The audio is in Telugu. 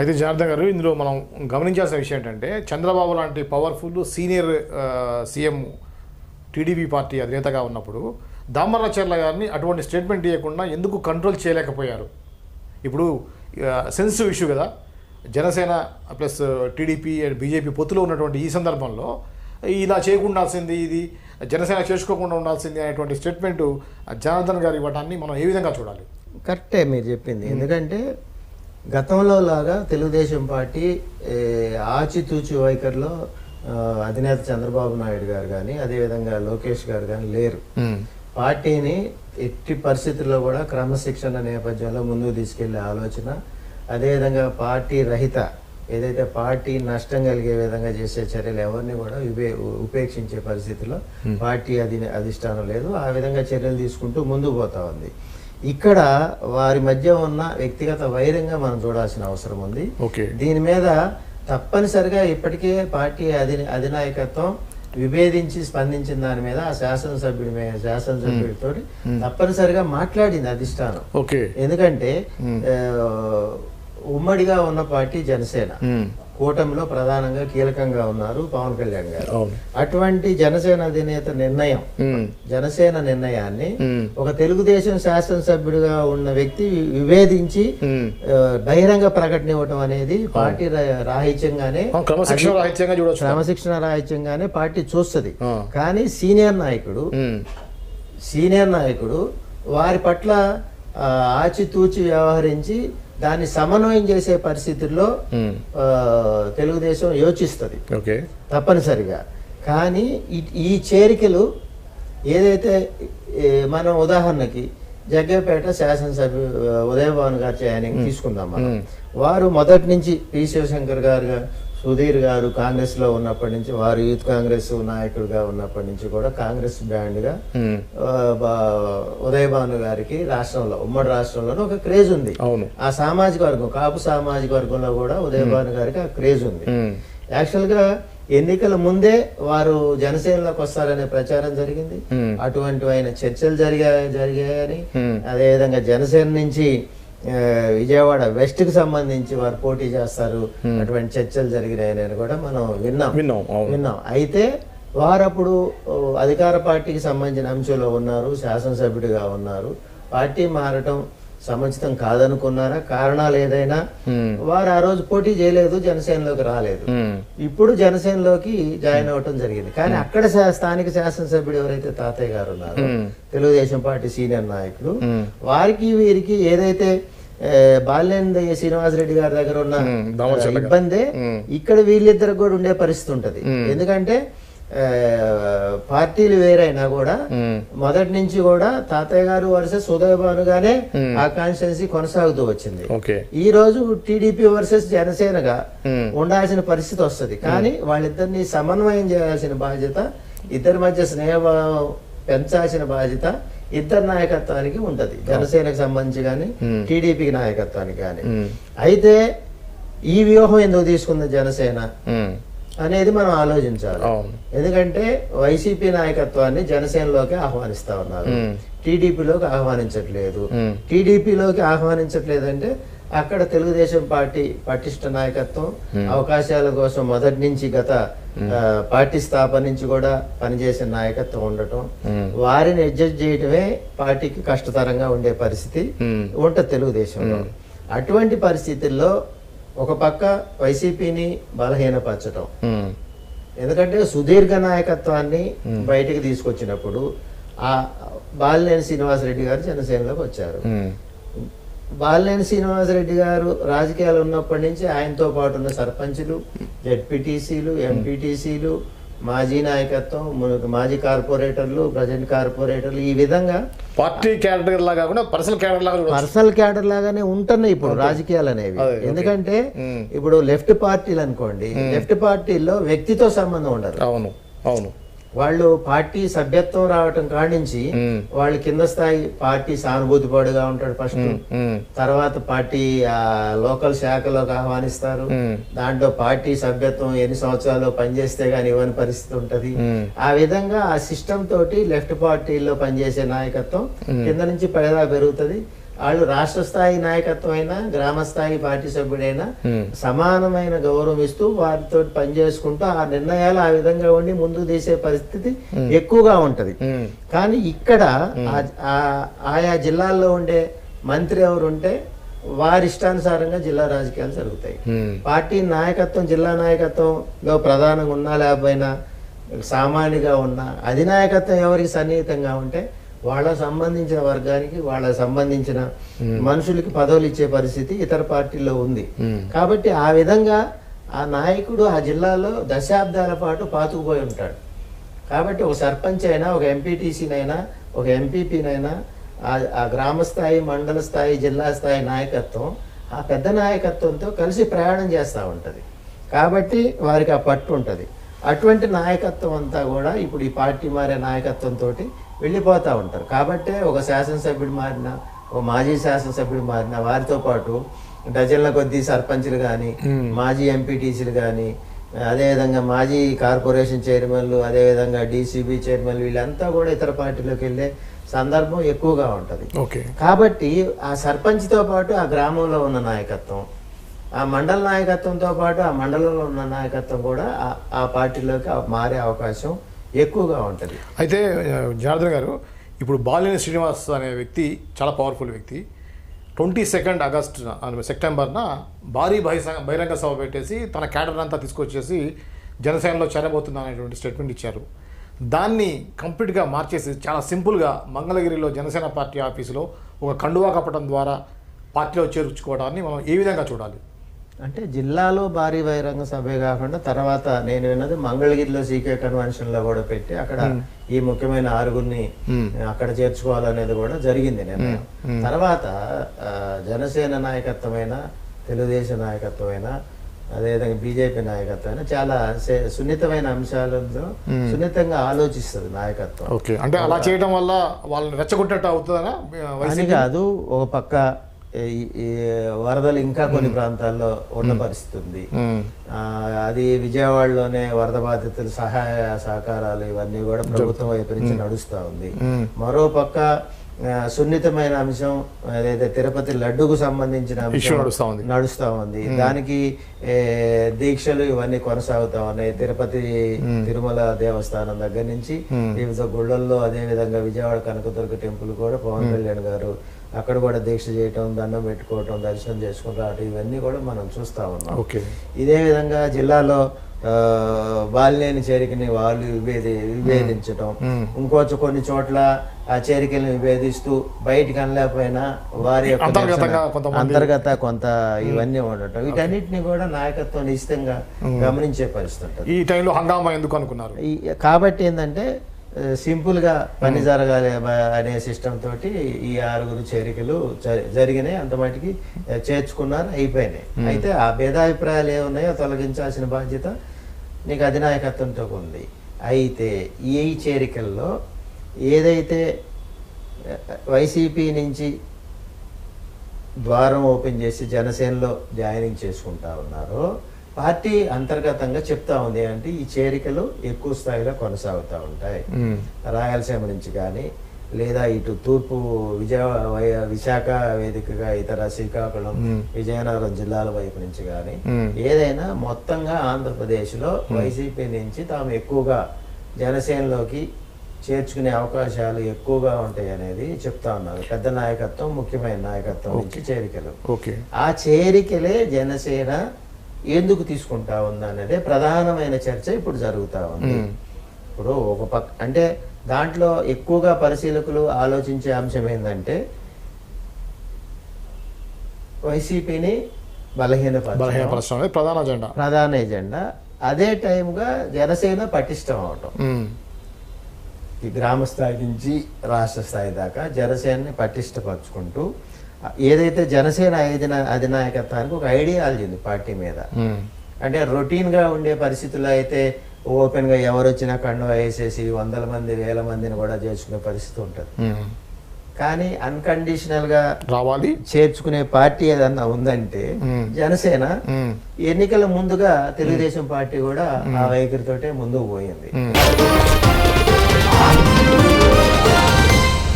అయితే జనార్దన్ గారు, ఇందులో మనం గమనించాల్సిన విషయం ఏంటంటే, చంద్రబాబు లాంటి powerful senior CM TDP party అధినేతగా ఉన్నప్పుడు దామర్లచర్ల గారిని అటువంటి స్టేట్మెంట్ ఇవ్వకుండా ఎందుకు కంట్రోల్ చేయలేకపోయారు? ఇప్పుడు సెన్సిటివ్ ఇష్యూ కదా, Janasena plus TDP and BJP పొత్తులో ఉన్నటువంటి ఈ సందర్భంలో ఇలా చేయకుండాల్సింది, ఇది జనసేన చేసుకోకుండా ఉండాల్సింది అనేటువంటి స్టేట్మెంటు జనార్దన్ గారు ఇవ్వడాన్ని మనం ఏ విధంగా చూడాలి? కరెక్టే మీరు చెప్పింది. ఎందుకంటే గతంలో లాగా తెలుగుదేశం పార్టీ ఆచితూచి వైఖరిలో అధినేత చంద్రబాబు నాయుడు గారు కానీ అదేవిధంగా లోకేష్ గారు కానీ లేరు. పార్టీని ఎట్టి పరిస్థితుల్లో కూడా క్రమశిక్షణ నేపథ్యంలో ముందుకు తీసుకెళ్లే ఆలోచన, అదేవిధంగా పార్టీ రహిత ఏదైతే పార్టీ నష్టం కలిగే విధంగా చేసే చర్యలు ఎవరిని కూడా ఉపేక్షించే పరిస్థితిలో పార్టీ అధిష్టానం లేదు. ఆ విధంగా చర్యలు తీసుకుంటూ ముందుకు పోతా ఉంది. ఇక్కడ వారి మధ్య ఉన్న వ్యక్తిగత వైరంగా మనం చూడాల్సిన అవసరం ఉంది. దీని మీద తప్పనిసరిగా ఇప్పటికే పార్టీ అధినాయకత్వం విభేదించి స్పందించిన దాని మీద ఆ శాసనసభ్యుడితో తప్పనిసరిగా మాట్లాడింది అధిష్టానం. ఎందుకంటే ఉమ్మడిగా ఉన్న పార్టీ జనసేన కూటమిలో ప్రధానంగా కీలకంగా ఉన్నారు పవన్ కళ్యాణ్ గారు. అటువంటి జనసేన అధినేత జనసేన నిర్ణయాన్ని ఒక తెలుగుదేశం శాసనసభ్యుడిగా ఉన్న వ్యక్తి విభేదించి బహిరంగ ప్రకటన ఇవ్వటం అనేది పార్టీ రాహిత్యంగానే, క్రమశిక్షణ రాహిత్యంగానే పార్టీ చూస్తుంది. కానీ సీనియర్ నాయకుడు వారి పట్ల ఆచితూచి వ్యవహరించి దాన్ని సమన్వయం చేసే పరిస్థితుల్లో తెలుగుదేశం యోచిస్తుంది తప్పనిసరిగా. కానీ ఈ చేరికలు ఏదైతే మనం ఉదాహరణకి జగ్గేపేట శాసనసభ్యు ఉదయభవన్ గారు తీసుకుందాం మనం. వారు మొదటి నుంచి పి శివశంకర్ గారు, సుధీర్ గారు కాంగ్రెస్ లో ఉన్నప్పటి నుంచి, వారు యూత్ కాంగ్రెస్ నాయకుడిగా ఉన్నప్పటి నుంచి కూడా కాంగ్రెస్ బ్రాండ్ గా ఉదయభాను గారికి రాష్ట్రంలో, ఉమ్మడి రాష్ట్రంలోనే ఒక క్రేజ్ ఉంది. ఆ సామాజిక వర్గం, కాపు సామాజిక వర్గంలో కూడా ఉదయభాను గారికి ఆ క్రేజ్ ఉంది. యాక్చువల్ గా ఎన్నికల ముందే వారు జనసేనలోకి వస్తారనే ప్రచారం జరిగింది. అటువంటి చర్చలు జరిగాయని, అదేవిధంగా జనసేన నుంచి విజయవాడ వెస్ట్ కి సంబంధించి వారు పోటీ చేస్తారు అటువంటి చర్చలు జరిగినాయని కూడా మనం విన్నాం. అయితే వారు అప్పుడు అధికార పార్టీకి సంబంధించిన అంశంలో ఉన్నారు, శాసనసభ్యుడిగా ఉన్నారు. పార్టీ మారటం సముచితం కాదనుకున్నారా, కారణాలు ఏదైనా, వారు ఆ రోజు పోటీ చేయలేదు, జనసేనలోకి రాలేదు. ఇప్పుడు జనసేనలోకి జాయిన్ అవ్వటం జరిగింది. కానీ అక్కడ స్థానిక శాసనసభ్యుడు ఎవరైతే తాతయ్య గారు ఉన్నారో, తెలుగుదేశం పార్టీ సీనియర్ నాయకులు, వారికి వీరికి ఏదైతే బాలినేని శ్రీనివాసరెడ్డి గారి దగ్గర ఉన్న ఇబ్బందే ఇక్కడ వీళ్ళిద్దరికి కూడా ఉండే పరిస్థితి ఉంటది. ఎందుకంటే పార్టీలు వేరైనా కూడా మొదటి నుంచి కూడా తాతయ్య గారు వర్సెస్ ఉదయభానుగానే ఆ కాన్స్టిట్యున్సీ కొనసాగుతూ వచ్చింది. ఈ రోజు టీడీపీ వర్సెస్ జనసేనగా ఉండాల్సిన పరిస్థితి వస్తుంది. కానీ వాళ్ళిద్దరిని సమన్వయం చేయాల్సిన బాధ్యత, ఇద్దరి మధ్య స్నేహభావం పెంచాల్సిన బాధ్యత ఇద్దరు నాయకత్వానికి ఉంటది, జనసేనకు సంబంధించి కానీ టీడీపీకి నాయకత్వానికి కానీ. అయితే ఈ వ్యూహం ఎందుకు తీసుకుంది జనసేన అనేది మనం ఆలోచించాలి. ఎందుకంటే వైసీపీ నాయకత్వాన్ని జనసేనలోకి ఆహ్వానిస్తా ఉన్నారు, టీడీపీలోకి ఆహ్వానించట్లేదు. టీడీపీలోకి ఆహ్వానించట్లేదంటే అక్కడ తెలుగుదేశం పార్టీ పటిష్ట నాయకత్వం, అవకాశాల కోసం మొదటి నుంచి గత పార్టీ స్థాపన నుంచి కూడా పనిచేసిన నాయకత్వం ఉండటం, వారిని అడ్జస్ట్ చేయటమే పార్టీకి కష్టతరంగా ఉండే పరిస్థితి ఉంటది తెలుగుదేశంలో. అటువంటి పరిస్థితుల్లో ఒక పక్క వైసీపీని బలహీనపరచడం, ఎందుకంటే సుదీర్ఘ నాయకత్వాన్ని బయటికి తీసుకొచ్చినప్పుడు ఆ బాలినేని శ్రీనివాసరెడ్డి గారు జనసేనలోకి వచ్చారు. బాలినేని శ్రీనివాసరెడ్డి గారు రాజకీయాలు ఉన్నప్పటి నుంచి ఆయనతో పాటు ఉన్న సర్పంచులు, జెడ్పీటీసీలు, ఎంపీటీసీలు, మాజీ నాయకత్వం, మాజీ కార్పొరేటర్లు, ప్రజెంట్ కార్పొరేటర్లు, ఈ విధంగా పార్టీ క్యాడర్ లాగా పర్సనల్ క్యాడర్ లాగానే ఉంటున్నాయి ఇప్పుడు రాజకీయాలు అనేవి. ఎందుకంటే ఇప్పుడు లెఫ్ట్ పార్టీలు అనుకోండి, లెఫ్ట్ పార్టీల్లో వ్యక్తితో సంబంధం ఉండదు. వాళ్ళు పార్టీ సభ్యత్వం రావటం కాడించి వాళ్ళు కింద స్థాయి పార్టీ సానుభూతిపడుగా ఉంటాడు ఫస్ట్, తర్వాత పార్టీ లోకల్ శాఖలోకి ఆహ్వానిస్తారు, దాంట్లో పార్టీ సభ్యత్వం ఎన్ని సంవత్సరాలు పనిచేస్తే గానీ ఇవ్వని పరిస్థితి ఉంటది. ఆ విధంగా ఆ సిస్టమ్ తోటి లెఫ్ట్ పార్టీలో పనిచేసే నాయకత్వం కింద నుంచి పైదా పెరుగుతుంది. వాళ్ళు రాష్ట్ర స్థాయి నాయకత్వం అయినా గ్రామ స్థాయి పార్టీ సభ్యుడైనా సమానమైన గౌరవం ఇస్తూ వారితో పనిచేసుకుంటూ ఆ నిర్ణయాలు ఆ విధంగా ఉండి ముందుకు తీసే పరిస్థితి ఎక్కువగా ఉంటది. కానీ ఇక్కడ ఆయా జిల్లాల్లో ఉండే మంత్రి ఎవరు ఉంటే వారి ఇష్టానుసారంగా జిల్లా రాజకీయాలు జరుగుతాయి. పార్టీ నాయకత్వం జిల్లా నాయకత్వంలో ప్రధానంగా ఉన్నా లేకపోయినా సామాన్యంగా ఉన్నా అధినాయకత్వం ఎవరికి సన్నిహితంగా ఉంటే వాళ్ళకు సంబంధించిన వర్గానికి వాళ్ళకు సంబంధించిన మనుషులకి పదవులు ఇచ్చే పరిస్థితి ఇతర పార్టీల్లో ఉంది. కాబట్టి ఆ విధంగా ఆ నాయకుడు ఆ జిల్లాలో దశాబ్దాల పాటు పాతుకుపోయి ఉంటాడు. కాబట్టి ఒక సర్పంచ్ అయినా ఒక ఎంపీటీసీనైనా ఒక ఎంపీపీనైనా ఆ గ్రామ స్థాయి మండల స్థాయి జిల్లా స్థాయి నాయకత్వం ఆ పెద్ద నాయకత్వంతో కలిసి ప్రయాణం చేస్తూ ఉంటుంది. కాబట్టి వారికి ఆ పట్టు ఉంటుంది. అటువంటి నాయకత్వం అంతా కూడా ఇప్పుడు ఈ పార్టీ మారే నాయకత్వంతో వెళ్ళిపోతూ ఉంటారు. కాబట్టే ఒక శాసనసభ్యుడు మారినా ఒక మాజీ శాసనసభ్యుడు మారినా వారితో పాటు డజన్ల కొద్దీ సర్పంచ్లు కానీ మాజీ ఎంపీటీసీలు కానీ అదేవిధంగా మాజీ కార్పొరేషన్ చైర్మన్లు అదేవిధంగా డీసీబీ చైర్మన్లు వీళ్ళంతా కూడా ఇతర పార్టీలోకి వెళ్ళే సందర్భం ఎక్కువగా ఉంటుంది. కాబట్టి ఆ సర్పంచ్తో పాటు ఆ గ్రామంలో ఉన్న నాయకత్వం ఆ మండల నాయకత్వంతో పాటు ఆ మండలంలో ఉన్న నాయకత్వం కూడా ఆ పార్టీలోకి మారే అవకాశం ఎక్కువగా ఉంటుంది. అయితే జనార్దన్ గారు, ఇప్పుడు బాలినేని శ్రీనివాస్ అనే వ్యక్తి చాలా పవర్ఫుల్ వ్యక్తి 22 ఆగస్టు సెప్టెంబర్న భారీ బహిరంగ సభ పెట్టేసి తన క్యాడర్ అంతా తీసుకొచ్చేసి జనసేనలో చేరబోతున్నా అనేటువంటి స్టేట్మెంట్ ఇచ్చారు. దాన్ని కంప్లీట్గా మార్చేసి చాలా సింపుల్గా మంగళగిరిలో జనసేన పార్టీ ఆఫీసులో ఒక కండువా కప్పడం ద్వారా పార్టీలో చేర్చుకోవడాన్ని మనం ఏ విధంగా చూడాలి? అంటే జిల్లాలో భారీ బహిరంగ సభే కాకుండా తర్వాత నేను విన్నది మంగళగిరిలో సీకే కన్వెన్షన్లో కూడా పెట్టి అక్కడ ఈ ముఖ్యమైన 6గురిని అక్కడ చేర్చుకోవాలనేది కూడా జరిగింది నిర్ణయం. తర్వాత జనసేన నాయకత్వమైన తెలుగుదేశం నాయకత్వమైన అదేవిధంగా బీజేపీ నాయకత్వం చాలా సున్నితమైన అంశాలతో సున్నితంగా ఆలోచిస్తుంది నాయకత్వం. అంటే అలా చేయడం వల్ల వాళ్ళని రెచ్చగొట్టేట్టు అవుతుందనా అని కాదు. ఒక పక్క వరదలు ఇంకా కొన్ని ప్రాంతాల్లో ఉన్న పరిస్థితి ఉంది. అది విజయవాడలోనే వరద బాధితులు సహాయ సహకారాలు ఇవన్నీ కూడా ప్రభుత్వం వైపు నుంచి నడుస్తూ ఉంది. మరో పక్క సున్నితమైన అంశం ఏదైతే తిరుపతి లడ్డుకు సంబంధించిన అంశం నడుస్తూ ఉంది. దానికి దీక్షలు ఇవన్నీ కొనసాగుతా ఉన్నాయి. తిరుపతి తిరుమల దేవస్థానం దగ్గర నుంచి వివిధ గుళ్ళల్లో అదే విధంగా విజయవాడ కనకదుర్గ టెంపుల్ కూడా పవన్ కళ్యాణ్ గారు అక్కడ కూడా దీక్ష చేయటం, దండం పెట్టుకోవటం, దర్శనం చేసుకుని రావటం ఇవన్నీ కూడా మనం చూస్తా ఉన్నాం. ఇదే విధంగా జిల్లాలో బాలినేని చేరికని వాళ్ళు విభేదించటం, ఇంకొంచెం కొన్ని చోట్ల ఆ చేరికల్ని విభేదిస్తూ బయటికి అనలేకపోయినా వారి యొక్క అంతర్గత కొంత ఇవన్నీ ఉండటం, వీటన్నిటిని కూడా నాయకత్వం నిశ్చితంగా గమనించే పరిస్థితి ఉంటుంది. ఈ టైంలో హంగామా ఎందుకు అనుకున్నారు? కాబట్టి ఏంటంటే సింపుల్ గా పని జరగాలి అనే సిస్టమ్ తోటి ఈ 6గురు చేరికలు జరిగినాయి. అంత మటుకి చేర్చుకున్నారు, అయిపోయినాయి. అయితే ఆ భేదాభిప్రాయాలు ఏమున్నాయో తొలగించాల్సిన బాధ్యత నీకు అధినాయకత్వంతో ఉంది. అయితే ఈ చేరికల్లో ఏదైతే వైసీపీ నుంచి ద్వారం ఓపెన్ చేసి జనసేనలో జాయినింగ్ చేసుకుంటా ఉన్నారో పార్టీ అంతర్గతంగా చెప్తా ఉంది అంటే ఈ చేరికలు ఎక్కువ స్థాయిలో కొనసాగుతూ ఉంటాయి. రాయలసీమ నుంచి కానీ లేదా ఇటు తూర్పు విశాఖ వేదికగా ఇతర శ్రీకాకుళం విజయనగరం జిల్లాల వైపు నుంచి కానీ ఏదైనా మొత్తంగా ఆంధ్రప్రదేశ్లో వైసీపీ నుంచి తాము ఎక్కువగా జనసేనలోకి చేర్చుకునే అవకాశాలు ఎక్కువగా ఉంటాయి అనేది చెప్తా ఉన్నారు పెద్ద నాయకత్వం, ముఖ్యమైన నాయకత్వం నుంచి చేరికలు. ఆ చేరికలే జనసేన ఎందుకు తీసుకుంటా ఉంది అనేది ప్రధానమైన చర్చ ఇప్పుడు జరుగుతూ ఉంది. ఇప్పుడు ఒక పక్క అంటే దాంట్లో ఎక్కువగా పరిశీలకులు ఆలోచించే అంశం ఏంటంటే వైసీపీని బలహీనపరచడం ప్రధాన ఎజెండా. అదే టైంగా జనసేన పటిష్టం అవటం, ఈ గ్రామ స్థాయి నుంచి రాష్ట్ర స్థాయి దాకా జనసేనని పటిష్టపరుచుకుంటూ ఏదైతే జనసేన అధినాయకత్వానికి ఒక ఐడియాలజీ ఉంది పార్టీ మీద. అంటే రొటీన్ గా ఉండే పరిస్థితుల్లో అయితే ఓపెన్ గా ఎవరు వచ్చినా కండువా వేసేసి 100 మంది 1000 మందిని కూడా చేర్చుకునే పరిస్థితి ఉంటుంది. కానీ అన్కండిషనల్ గా రావాలి చేర్చుకునే పార్టీ ఏదన్నా ఉందంటే జనసేన. ఎన్నికల ముందుగా తెలుగుదేశం పార్టీ కూడా ఆ వైఖరితోటే ముందుకు పోయింది.